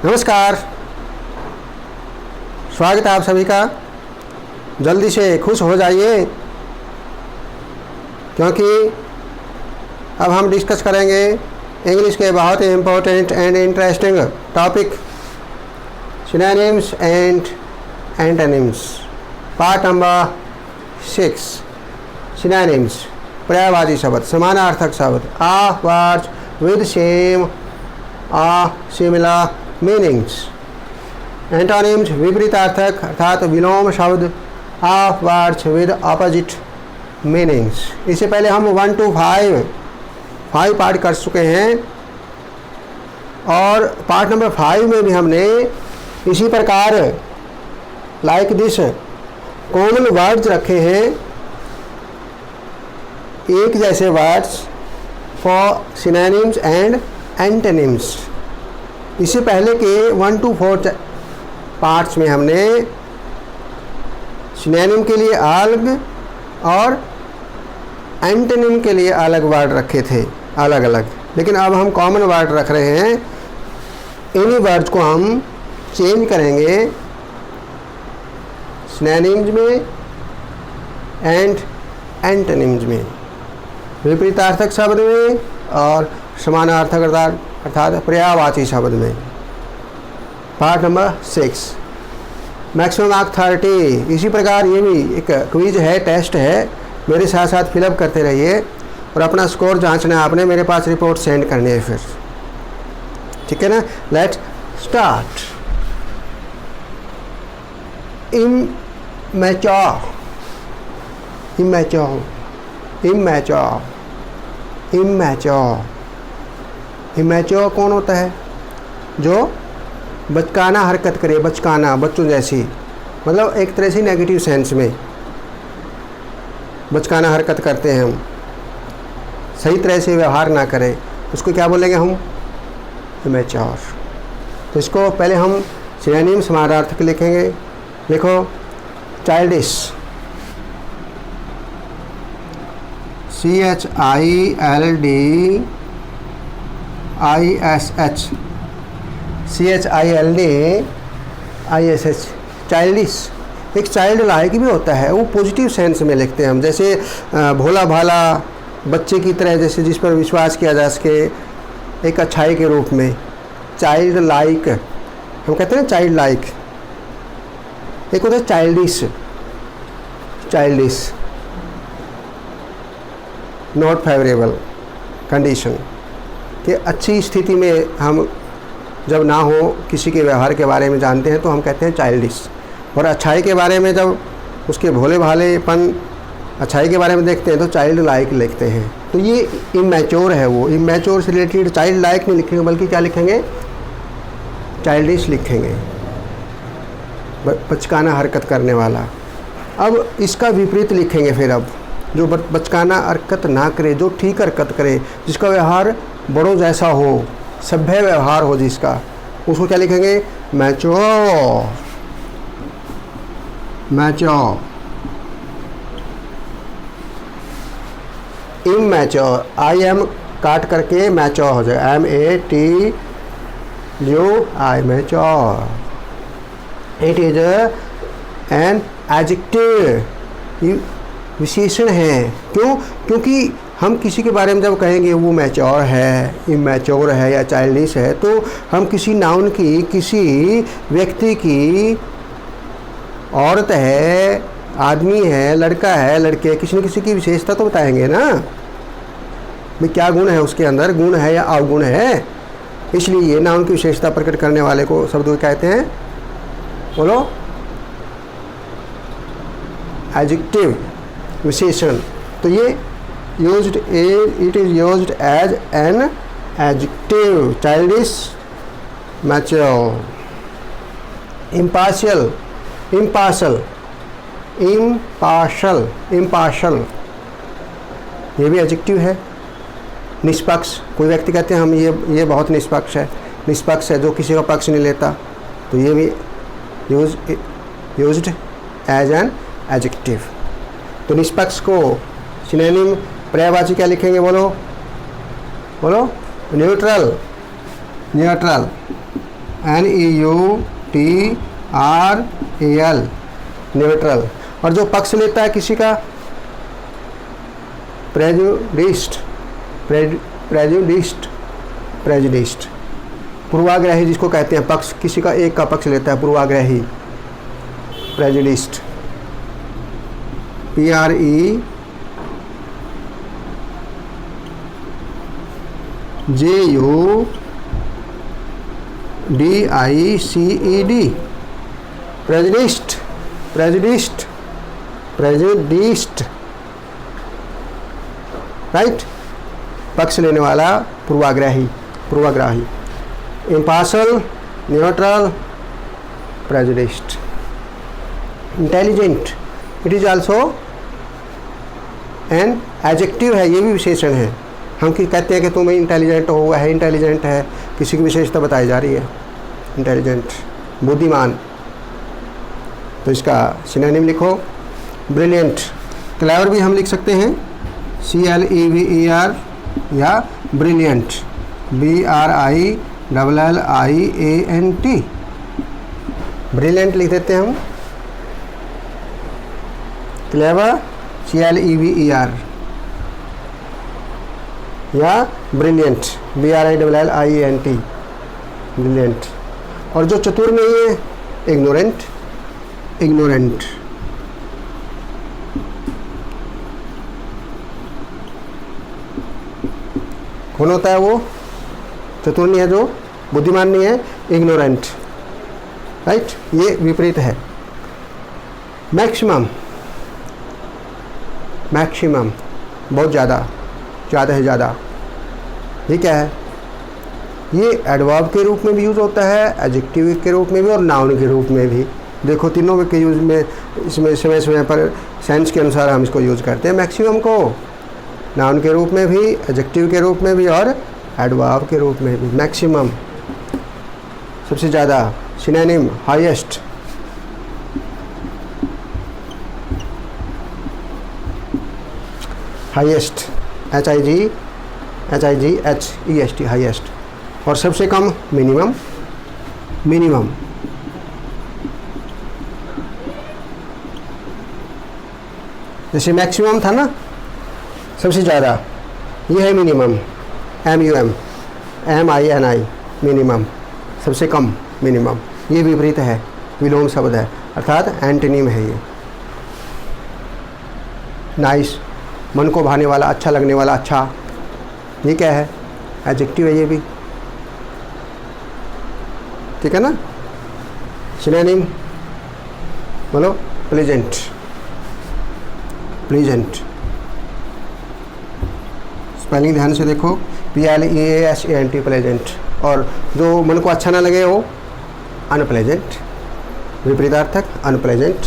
नमस्कार, स्वागत है आप सभी का। जल्दी से खुश हो जाइए क्योंकि अब हम डिस्कस करेंगे इंग्लिश के बहुत ही important and interesting topic synonyms and antonyms, part number 6। Synonyms पर्यायवाची शब्द, समानार्थक शब्द, words with same similar meanings. Antonyms विपरीतार्थक अर्थात विलोम शब्द, वर्ड्स विद ऑपोजिट मीनिंग्स। इससे पहले हम 1 to 5 पार्ट कर चुके हैं और पार्ट नंबर 5 में भी हमने इसी प्रकार लाइक दिस कॉमन वर्ड्स रखे हैं, एक जैसे words for synonyms and antonyms. इससे पहले के 1 to 4 पार्ट्स में हमने सिनोनिम के लिए अलग और एंटोनिम के लिए अलग वर्ड रखे थे, अलग अलग। लेकिन अब हम कॉमन वर्ड रख रहे हैं। इन्हीं वर्ड्स को हम चेंज करेंगे सिनोनिम्स में एंड एंटोनिम्स में, विपरीतार्थक शब्द में और समानार्थक अर्थात पर्यायवाची शब्द में। Part number 6, maximum mark 30। इसी प्रकार ये भी एक क्विज है, टेस्ट है, मेरे साथ साथ फिलअप करते रहिए और अपना स्कोर जांचना है आपने, मेरे पास रिपोर्ट सेंड करनी है फिर, ठीक है ना। Let's start. Immature, immature, immature, immature. Immature कौन होता है? जो बचकाना हरकत करे, बचकाना, बच्चों जैसी, मतलब एक तरह से नेगेटिव सेंस में बचकाना हरकत करते हैं हम, सही तरह से व्यवहार ना करें, उसको क्या बोलेंगे हम? इमैच्योर। तो इसको पहले हम सिनोनिम समानार्थक लिखेंगे। लिखो चाइल्डिश, CHILDISH, CHILDISH, चाइल्डिश। एक चाइल्ड लाइक भी होता है, वो पॉजिटिव सेंस में लिखते हैं हम, जैसे भोला भाला बच्चे की तरह, जैसे जिस पर विश्वास किया जा सके, एक अच्छाई के रूप में। चाइल्ड लाइक हम कहते हैं, चाइल्ड लाइक। एक होता है childish, childish not favourable condition, कि अच्छी स्थिति में हम जब ना हो, किसी के व्यवहार के बारे में जानते हैं तो हम कहते हैं चाइल्डिश। और अच्छाई के बारे में जब उसके भोले भालेपन, अच्छाई के बारे में देखते हैं तो चाइल्ड लाइक लिखते हैं। तो ये इमैच्योर है, वो इमैच्योर से रिलेटेड चाइल्ड लाइक नहीं लिखेंगे, बल्कि क्या लिखेंगे? चाइल्डिश लिखेंगे, बचकाना हरकत करने वाला। अब इसका विपरीत लिखेंगे फिर। अब जो बचकाना हरकत ना करे, जो ठीक हरकत करे, जिसका व्यवहार बड़ों जैसा हो, सभ्य व्यवहार हो जिसका, उसको क्या लिखेंगे? Mature, mature. इमैच्योर, IM काट करके मैच्योर हो जाए, MATUI, mature. It is an adjective, विशेषण है। क्यों? क्योंकि हम किसी के बारे में जब कहेंगे वो मैच्योर है, इमैच्योर है या चाइल्डिश है, तो हम किसी नाउन की, किसी व्यक्ति की, औरत है, आदमी है, लड़का है, लड़के, किसी न किसी की विशेषता तो बताएंगे ना, भाई क्या गुण है उसके अंदर, गुण है या अवगुण है। इसलिए नाउन की विशेषता प्रकट करने वाले को शब्द को कहते हैं, बोलो, एडजेक्टिव, विशेषण। तो ये used, it is used as an adjective, childish, mature. Impartial, impartial, impartial, impartial, ये भी एडजेक्टिव है। निष्पक्ष, कोई व्यक्ति कहते हैं हम ये बहुत निष्पक्ष है, निष्पक्ष है, जो किसी का पक्ष नहीं लेता, तो ये भी यूज्ड एज एन एडजेक्टिव। तो निष्पक्ष को सिनोनिम पर्यायवाची क्या लिखेंगे? बोलो बोलो। Neutral, neutral, NEUTRAL, neutral. और जो पक्ष लेता है किसी का, प्रेजुडिस्ड, प्रेजुडिस्ड, पूर्वाग्रही जिसको कहते हैं, पक्ष किसी का एक का पक्ष लेता है, पूर्वाग्रही, prejudiced, PREJUDICED, prejudiced, prejudiced, prejudiced, right, पक्ष लेने वाला, पूर्वाग्रही, पूर्वाग्रही। Impartial, neutral, prejudiced. Intelligent, it is also an adjective है, ये भी विशेषण है। हम कहते हैं कि तुम इंटेलिजेंट हो, वह है इंटेलिजेंट है, किसी की विशेषता बताई जा रही है, इंटेलिजेंट, बुद्धिमान। तो इसका सिनोनिम लिखो, ब्रिलियंट। क्लेवर भी हम लिख सकते हैं, CLEVER, या ब्रिलियंट, BRILLIANT, ब्रिलियंट लिख देते हैं हम। क्लेवर, CLEVER, या ब्रिलियंट, BRILLIANT, ब्रिलियंट। और जो चतुर नहीं है, इग्नोरेंट, इग्नोरेंट। कौन होता है वो? चतुर नहीं है, जो बुद्धिमान नहीं है, इग्नोरेंट, राइट, ये विपरीत है। मैक्सिमम, मैक्सिमम, बहुत ज़्यादा, ज़्यादा है, ज़्यादा। ये क्या है? ये एडवर्ब के रूप में भी यूज़ होता है, एडजेक्टिव के रूप में भी, और नाउन के रूप में भी। देखो तीनों के यूज़ में, इसमें समय समय पर सेंस के अनुसार हम इसको यूज़ करते हैं मैक्सिमम को, नाउन के रूप में भी, एडजेक्टिव के रूप में भी, और एडवर्ब के रूप में भी। मैक्सिमम, सबसे ज़्यादा। Synonym, highest, highest, HIGHEST, highest. और सबसे कम, मिनिमम, मिनिमम। जैसे मैक्सिमम था ना, सबसे ज़्यादा, ये है मिनिमम, MINI, मिनिमम, सबसे कम, मिनिमम। ये विपरीत है, विलोम शब्द है, अर्थात एंटोनिम है ये। नाइस, मन को भाने वाला, अच्छा लगने वाला, अच्छा, ये क्या है? एडजेक्टिव है ये भी, ठीक है ना। सिनोनिम बोलो, प्लेजेंट, प्लेजेंट। स्पेलिंग ध्यान से देखो, PLEASANT, प्लेजेंट। और जो मन को अच्छा ना लगे वो अनप्लेजेंट, विपरीतार्थक, unpleasant.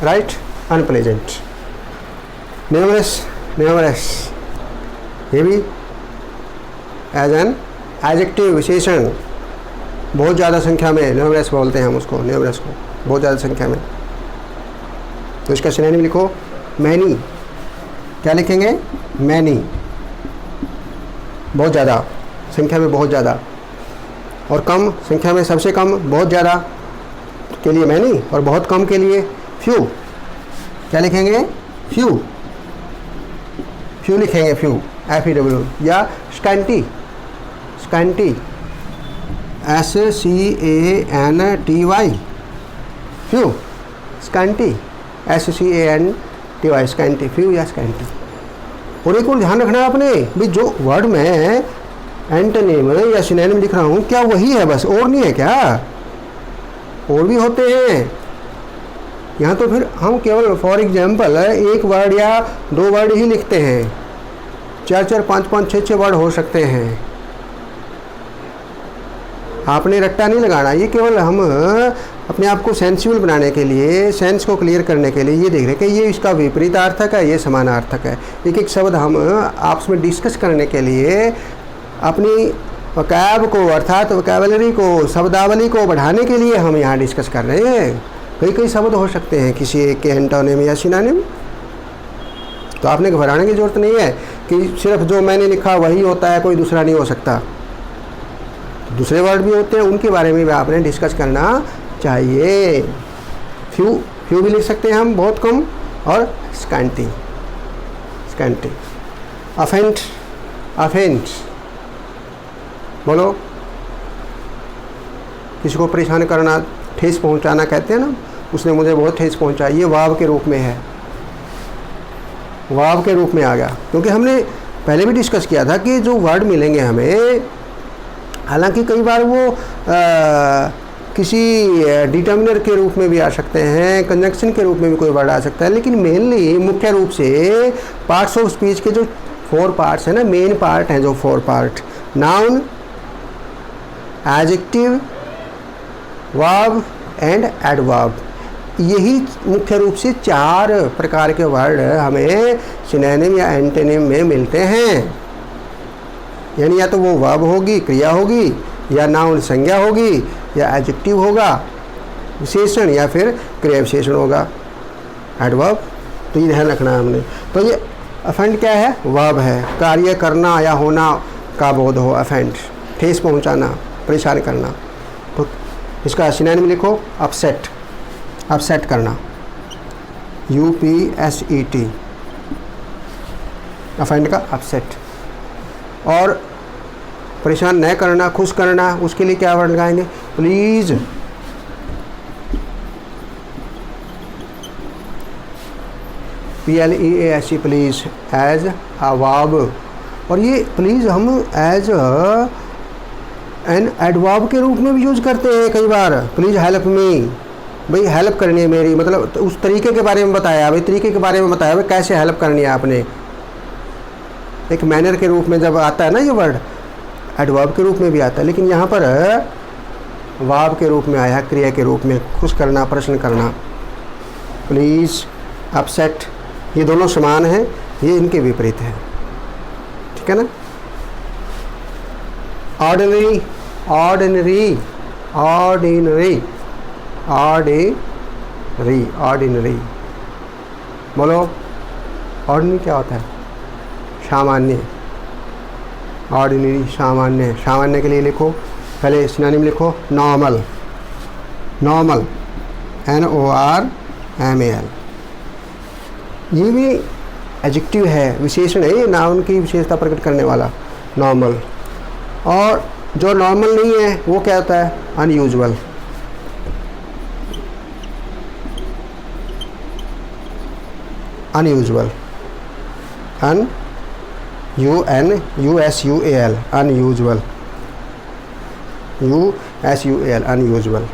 Right, unpleasant. Numerous, numerous, ये भी एज एन एडजेक्टिव, विशेषण, बहुत ज़्यादा संख्या में, न्यूमरस बोलते हैं हम उसको, न्यूमरस को, बहुत ज़्यादा संख्या में। तो इसका सिनोनिम लिखो, मैनी। क्या लिखेंगे? मैनी, बहुत ज़्यादा, संख्या में बहुत ज़्यादा। और कम संख्या में, सबसे कम, बहुत ज़्यादा के लिए मैनी, और बहुत कम के लिए फ्यू। क्या लिखेंगे? फ्यू, फ्यू लिखेंगे, फ्यू, FEW। या scanty, scanty, SCANTY, few, scanty, SCANTY, scanty, few या स्कैंटी। और एक और ध्यान रखना है आपने भी, जो वर्ड में एंटोनिम या सिनोनिम लिख रहा हूँ, क्या वही है बस, और नहीं है क्या? और भी होते हैं यहाँ। तो फिर हम केवल फॉर एग्जाम्पल एक वर्ड या दो वर्ड ही लिखते हैं, 4-4, 5-5, 6-6 वर्ड हो सकते हैं। आपने रट्टा नहीं लगाना, ये केवल हम अपने आप को सेंसिबल बनाने के लिए, सेंस को क्लियर करने के लिए ये देख रहे हैं कि ये इसका विपरीतार्थक है, ये समानार्थक है। एक एक शब्द हम आपस में डिस्कस करने के लिए अपनी वोकैब को, अर्थात वोकैबुलरी को, शब्दावली को बढ़ाने के लिए हम यहाँ डिस्कस कर रहे हैं। कई कई शब्द हो सकते हैं किसी एक के एंटोनिम या सिनोनिम। तो आपने घबराने की ज़रूरत नहीं है। कि सिर्फ जो मैंने लिखा वही होता है, कोई दूसरा नहीं हो सकता। दूसरे वर्ड भी होते हैं, उनके बारे में भी आपने डिस्कस करना चाहिए। फ्यू भी लिख सकते हैं हम, बहुत कम, और स्कैंटी। अफेंट बोलो, किसी को परेशान करना, ठेस पहुंचाना कहते हैं ना, उसने मुझे बहुत ठेस पहुंचाई, ये वाव के रूप में है, वाव के रूप में आ गया। क्योंकि हमने पहले भी डिस्कस किया था कि जो वर्ड मिलेंगे हमें, हालांकि कई बार वो किसी डिटर्मिनर के रूप में भी आ सकते हैं, कंजंक्शन के रूप में भी कोई वर्ड आ सकता है, लेकिन मेनली मुख्य रूप से पार्ट्स ऑफ स्पीच के जो 4 पार्ट्स हैं ना, मेन पार्ट हैं जो 4 part, noun, adjective, verb and adverb, यही मुख्य रूप से 4 प्रकार के वर्ड हमें सिनोनिम या एंटोनिम में मिलते हैं। यानी या तो वो वर्ब होगी, क्रिया होगी, या नाउन संज्ञा होगी, या एडजेक्टिव होगा विशेषण, या फिर क्रिया विशेषण होगा एडवर्ब। तो ये ध्यान रखना है हमने। तो ये अफेंड क्या है? वर्ब है, कार्य करना या होना का बोध हो, अफेंड, ठेस पहुंचाना, परेशान करना। तो इसका सिनोनिम लिखो, अपसेट करना, UPSET, अफेंड का अपसेट। और परेशान न करना, खुश करना, उसके लिए क्या वर्ड लगाएंगे? Please, PLEASE, please, as a verb. और ये प्लीज़ हम एज एन एडवर्ब के रूप में भी यूज करते हैं कई बार। प्लीज़ हेल्प मी, भाई हेल्प करनी है मेरी, मतलब तो उस तरीके के बारे में बताया, भाई तरीके के बारे में बताया, भाई कैसे हेल्प करनी है आपने। एक मैनर के रूप में जब आता है ना ये वर्ड, एडवर्ब के रूप में भी आता है, लेकिन यहाँ पर वर्ब के रूप में आया, क्रिया के रूप में, खुश करना, प्रश्न करना। प्लीज़, अपसेट, ये दोनों समान हैं, ये इनके विपरीत है, ठीक है ना। ऑर्डिनरी बोलो, ऑर्डिनरी क्या होता है? सामान्य। ऑर्डिनरी, सामान्य। सामान्य के लिए लिखो, पहले सिनोनिम लिखो, नॉर्मल, NORMAL, ये भी एडजेक्टिव है, विशेषण है, ये नाउन की विशेषता प्रकट करने वाला, नॉर्मल। और जो नॉर्मल नहीं है वो क्या होता है? अनयूजुअल। USUAL, unusual.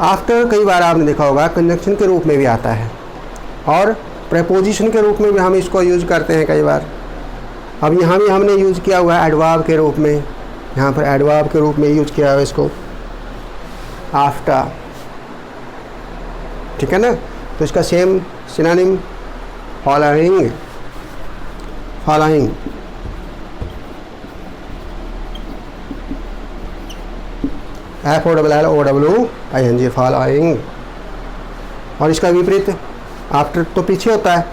आफ्टर कई बार आपने देखा होगा कंजंक्शन के रूप में भी आता है, और प्रेपोजिशन के रूप में भी हम इसको यूज करते हैं कई बार। अब यहाँ भी हमने यूज किया हुआ है एडवर्ब के रूप में, यहाँ पर एडवर्ब के रूप में यूज किया हुआ है इसको, आफ्टर, ठीक है ना। तो इसका same synonym following, FOLLOWING, following. और इसका विपरीत आफ्टर तो पीछे होता है,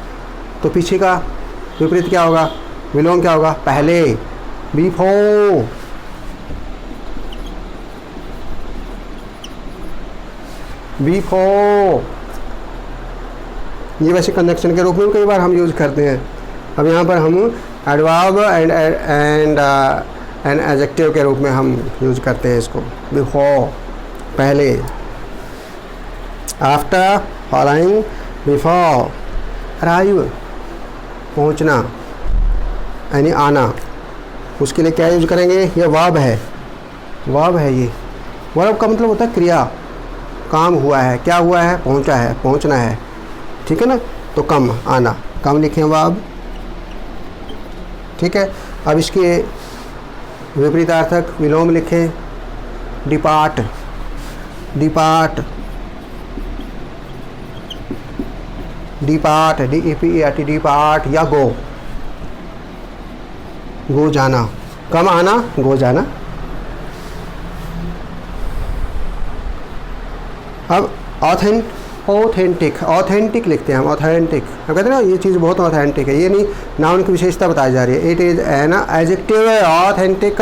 तो पीछे का विपरीत क्या होगा? बिलोंग क्या होगा? पहले, बिफोर। ये वैसे कंजंक्शन के रूप में कई बार हम यूज़ करते हैं। अब यहाँ पर हम एडवर्ब एंड एडजेक्टिव के रूप में हम यूज़ करते हैं इसको। बिफोर, पहले, आफ्टर, फॉलोइंग, बिफोर। अराइव, पहुँचना यानी आना, उसके लिए क्या यूज करेंगे? ये वर्ब है, ये वर्ब का मतलब होता है क्रिया, काम हुआ है, क्या हुआ है? पहुंचा है, पहुंचना है, ठीक है ना। तो कम, आना, कम लिखें वर्ब, ठीक है। अब इसके विपरीतार्थक विलोम लिखें, डिपार्ट, DEPART, डिपार्ट, या गो जाना, कम आना, गो जाना। अब ऑथेंटिक, ऑथेंटिक लिखते हैं हम, ऑथेंटिक। हम कहते हैं ना ये चीज़ बहुत ऑथेंटिक है, ये नहीं नाउन की विशेषता बताई जा रही है। It is an adjective authentic.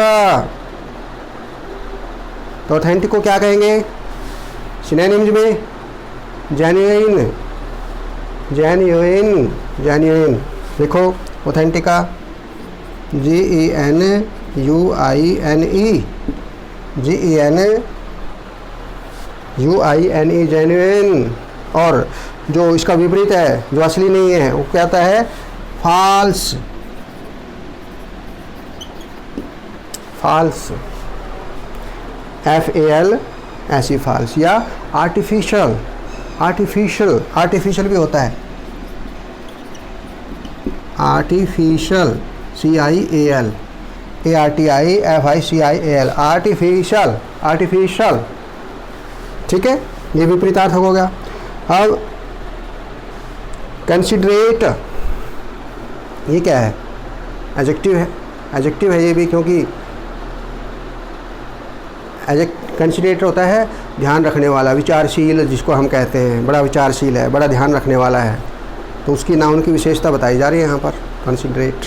तो ऑथेंटिक को क्या कहेंगे सिनोनिम्स में? Genuine, genuine, genuine. देखो ऑथेंटिका GENUINE, GENUINE, जेन्युइन। और जो इसका विपरीत है, जो असली नहीं है, वो क्या आता है? फॉल्स, फॉल्स, FAL ऐसी फॉल्स। या आर्टिफिशियल, आर्टिफिशियल, आर्टिफिशियल भी होता है, artificial, CIAL, ARTIFICIAL, artificial, artificial. ठीक है, ये विपरीतार्थ हो गया। अब कंसिडरेट, ये क्या है? एडजेक्टिव है, एडजेक्टिव है ये भी, क्योंकि कंसिडरेट होता है ध्यान रखने वाला, विचारशील, जिसको हम कहते हैं बड़ा विचारशील है, बड़ा ध्यान रखने वाला है। तो उसकी नाउन की विशेषता बताई जा रही है यहाँ पर, कंसिडरेट,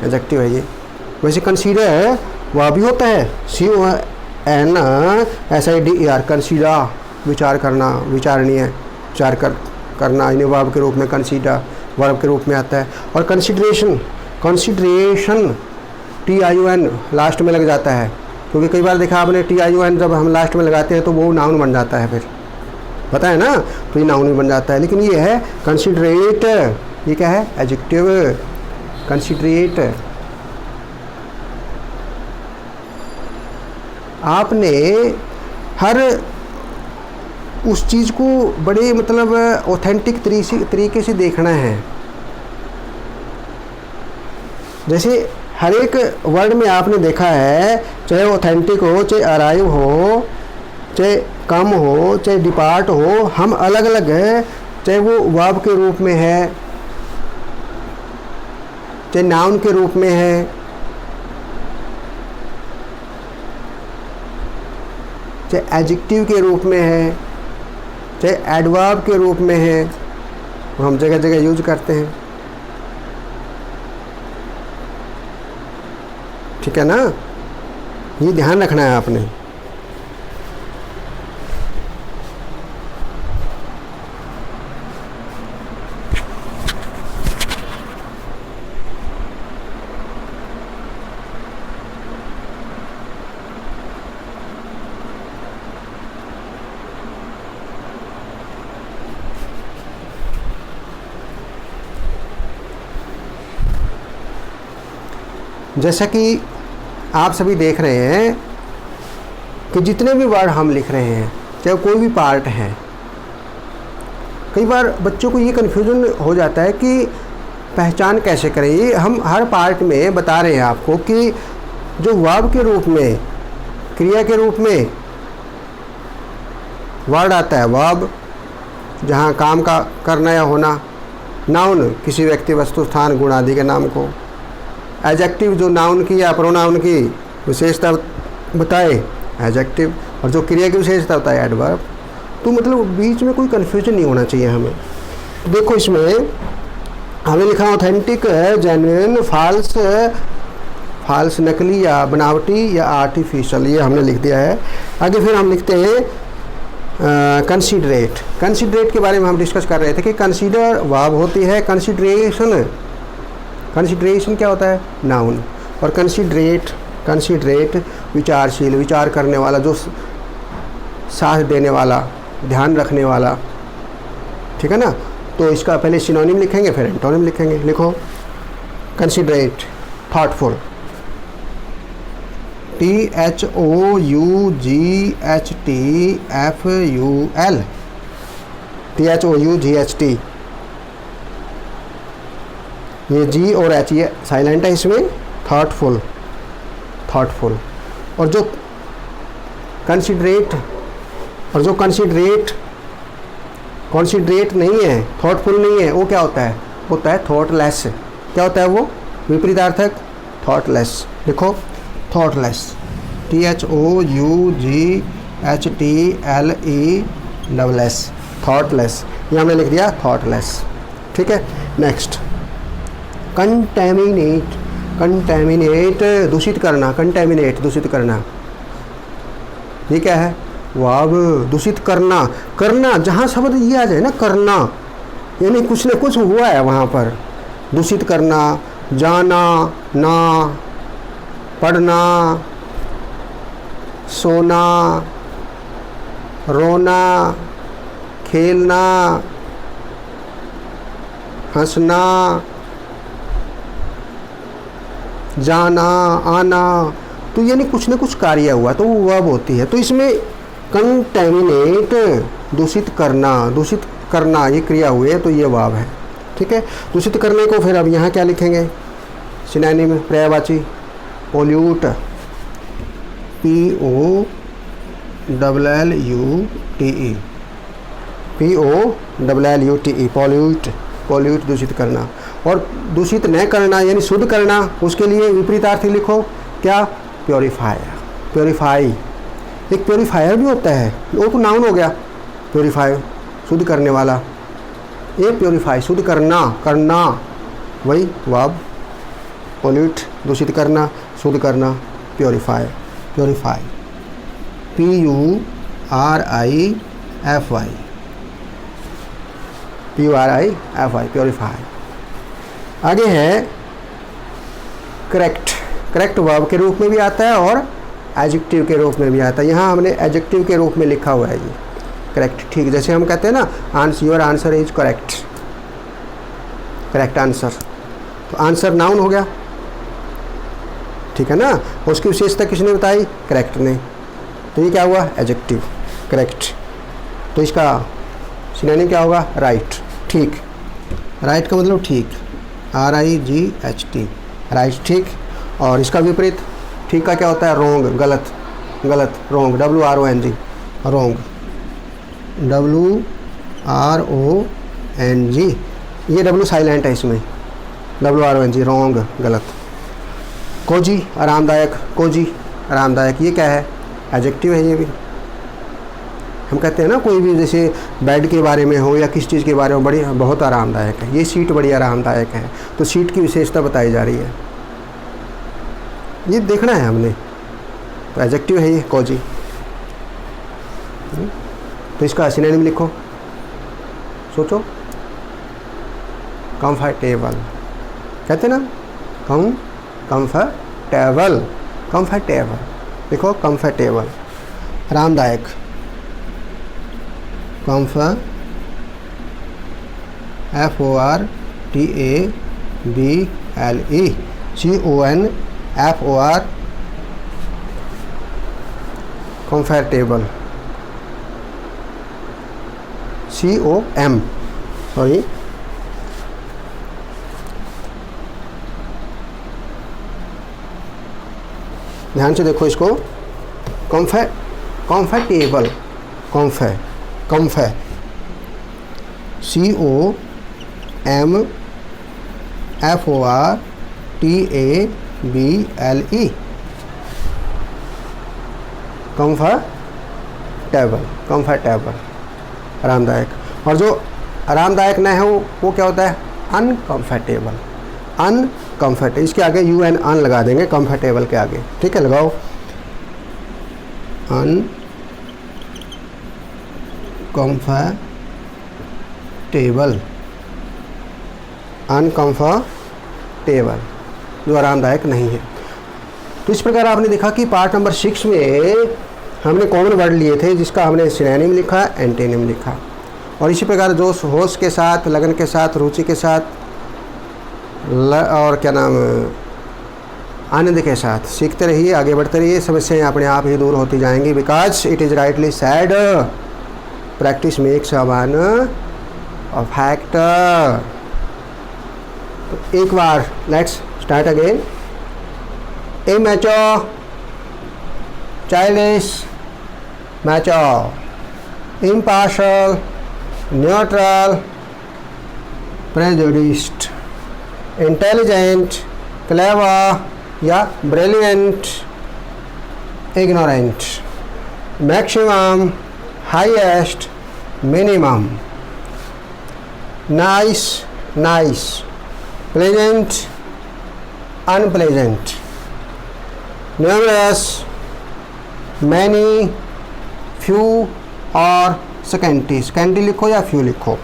एडजेक्टिव है ये। वैसे कंसीडर वह भी होता है, CONSIDER, कंसीडर, विचार करना, विचारणीय, विचार करना, इन्हें वर्ब के रूप में कंसीडर वर्ब के रूप में आता है। और कंसिडरेशन, कंसिडरेशन TION लास्ट में लग जाता है, क्योंकि कई बार देखा आपने TION जब हम लास्ट में लगाते हैं तो वो नाउन बन जाता है, फिर पता है ना, तो ये नाउन भी बन जाता है। लेकिन ये है कंसिडरेट, ये क्या है? Adjective, considerate. आपने हर उस चीज़ को बड़े मतलब ऑथेंटिक तरीके से देखना है। जैसे हर एक वर्ड में आपने देखा है, चाहे ऑथेंटिक हो, चाहे अराइव हो, चाहे कम हो, चाहे डिपार्ट हो, हम अलग अलग है, चाहे वो वर्ब के रूप में है, चाहे नाउन के रूप में है, चाहे एडजेक्टिव के रूप में है, चाहे एडवर्ब के रूप में है, वो हम जगह जगह यूज करते हैं। ठीक है ना, ये ध्यान रखना है आपने। जैसा कि आप सभी देख रहे हैं कि जितने भी वर्ड हम लिख रहे हैं, चाहे कोई भी पार्ट है, कई बार बच्चों को ये कन्फ्यूजन हो जाता है कि पहचान कैसे करें। ये हम हर पार्ट में बता रहे हैं आपको कि जो वर्ब के रूप में, क्रिया के रूप में वर्ड आता है, वर्ब जहाँ काम का करना या होना, नाउन किसी व्यक्ति, वस्तु, स्थान, गुण आदि के नाम को, एडजेक्टिव जो नाउन की या प्रोनाउन की विशेषता बताए, एडजेक्टिव, और जो क्रिया की विशेषता बताए, एडवर्ब। तो मतलब बीच में कोई कन्फ्यूजन नहीं होना चाहिए हमें। तो देखो इसमें हमें लिखा ऑथेंटिक है, जेन्युइन, फॉल्स, फॉल्स नकली या बनावटी या आर्टिफिशियल, ये हमने लिख दिया है। आगे फिर हम लिखते हैं कंसीडरेट। कंसीडरेट के बारे में हम डिस्कस कर रहे थे कि कंसीडर वर्ब होती है, कंसीडरेशन, कंसीडरेशन क्या होता है? नाउन। और कंसीडरेट, कंसीडरेट विचारशील, विचार करने वाला, जो साथ देने वाला, ध्यान रखने वाला। ठीक है ना, तो इसका पहले सिनोनिम लिखेंगे, फिर एंटोनिम लिखेंगे। लिखो कंसीडरेट, थॉटफुल, THOUGHTFUL, ये जी और एच ये साइलेंट है इसमें, थॉटफुल, थॉटफुल। और जो कंसीडरेट, और जो कंसीडरेट नहीं है, थॉटफुल नहीं है, वो क्या होता है? होता है थॉटलेस। क्या होता है वो? विपरीतार्थक, थॉटलेस। लिखो thoughtless, THOUGHTLESS, double S, thoughtless, ये हमने लिख दिया थॉटलेस। ठीक है, नेक्स्ट कंटेमिनेट, कंटेमिनेट दूषित करना, कंटेमिनेट दूषित करना, ये क्या है? वाव, दूषित करना, करना जहाँ शब्द ये आ जाए ना करना, यानी कुछ न कुछ हुआ है वहाँ पर। दूषित करना, जाना, ना, पढ़ना, सोना, रोना, खेलना, हंसना, जाना, आना, तो यानी कुछ न कुछ कार्य हुआ तो वो वर्ब होती है। तो इसमें कंटेमिनेट दूषित करना, दूषित करना ये क्रिया हुई है तो ये वर्ब है। ठीक है, दूषित करने को फिर अब यहाँ क्या लिखेंगे? सिनोनिम पर्यायवाची, pollute, POLLUTE, POLLUTE, pollute, pollute दूषित करना। और दूषित न करना यानी शुद्ध करना, उसके लिए विपरीतार्थी लिखो क्या? प्योरीफायर, प्योरीफाई, एक प्योरीफायर भी होता है, वो तो नाउन हो गया, प्योरीफाई शुद्ध करने वाला, ये प्योरीफाई शुद्ध करना, करना वही वर्ब, पोल्यूट दूषित करना, शुद्ध करना, purify, purify, PURIFY, PURIFY, purify. आगे है करेक्ट, करेक्ट वर्ब के रूप में भी आता है और एडजेक्टिव के रूप में भी आता है। यहाँ हमने एडजेक्टिव के रूप में लिखा हुआ है ये करेक्ट। ठीक, जैसे हम कहते हैं ना answer, your answer is correct, correct answer, तो आंसर नाउन हो गया। ठीक है ना, उसकी विशेषता किसने बताई? करेक्ट ने, तो ये क्या हुआ? Adjective, correct. तो इसका सिनोनिम क्या होगा? राइट, ठीक, राइट का मतलब ठीक, RIGHT, राइट, ठीक। और इसका विपरीत ठीक का क्या होता है? रोंग, गलत, गलत, रोंग, WRONG, रोंग, WRONG, ये W साइलेंट है इसमें, WRONG, रोंग, गलत। कोजी, आरामदायक, कोजी आरामदायक, ये क्या है? एडजेक्टिव है ये भी। हम कहते हैं ना कोई भी जैसे बेड के बारे में हो या किस चीज़ के बारे में, बड़ी बहुत आरामदायक है, ये सीट बड़ी आरामदायक है, तो सीट की विशेषता बताई जा रही है, ये देखना है हमने, तो एडजेक्टिव है ये कोजी। तो इसका सिनोनिम लिखो, सोचो, कंफर्टेबल, कहते हैं ना कंफर्टेबल, कंफर्टेबल लिखो, कंफर्टेबल, आरामदायक, comfort, FORTABLE, CONFOR, comfortable, COM, sorry, ध्यान से देखो इसको, comfortable, comfort, comfort, COMFORTABLE, comfortable, comfortable, आरामदायक। और जो आरामदायक ना है वो क्या होता है? अनकंफर्टेबल, अनकंफर्टेबल, इसके आगे UN अन लगा देंगे कंफर्टेबल के आगे। ठीक है, लगाओ, अनकंफर्टेबल, अनकंफर्टेबल, जो आरामदायक नहीं है। तो इस प्रकार आपने देखा कि पार्ट नंबर 6 में हमने कॉमन वर्ड लिए थे जिसका हमने सिनोनिम लिखा, एंटोनिम लिखा, और इसी प्रकार जोश होश के साथ, लगन के साथ, रुचि के साथ और क्या नाम, आनंद के साथ सीखते रहिए, आगे बढ़ते रहिए, समस्याएं अपने आप ही दूर होती जाएंगी। Because it is rightly said, practice makes a man a factor. तो एक बार let's start again. immature, childish, mature, impartial, neutral, prejudiced, intelligent, clever या brilliant, ignorant, maximum, highest, minimum. Nice, nice. Pleasant, unpleasant. Numerous, many, few और scanty. Scanty लिखो या few लिखो.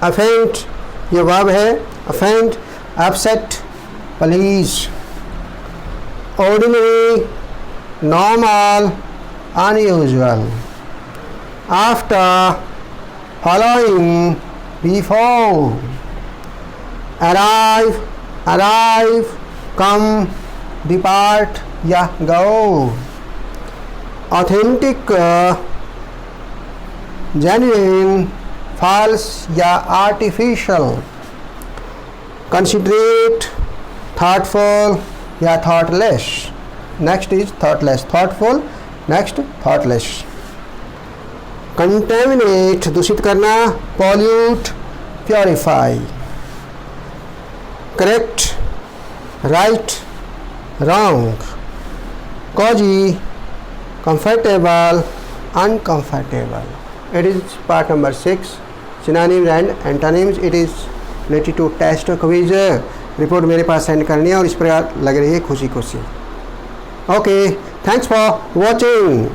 Offend ये verb है. Offend, upset, please. Ordinary, normal, unusual. After, following, before. Arrive, arrive, come, depart या go. Authentic, genuine, false या artificial. Considerate, thoughtful या thoughtless. Next is thoughtless. Thoughtful, next thoughtless. Contaminate दूषित करना. Pollute, purify. Correct, right, wrong. Cozy, comfortable, uncomfortable. It is part number 6. Synonyms and antonyms. It is related to test quiz. Report मेरे पास send करनी है और इस पर लग रही है खुशी खुशी. Okay, thanks for watching.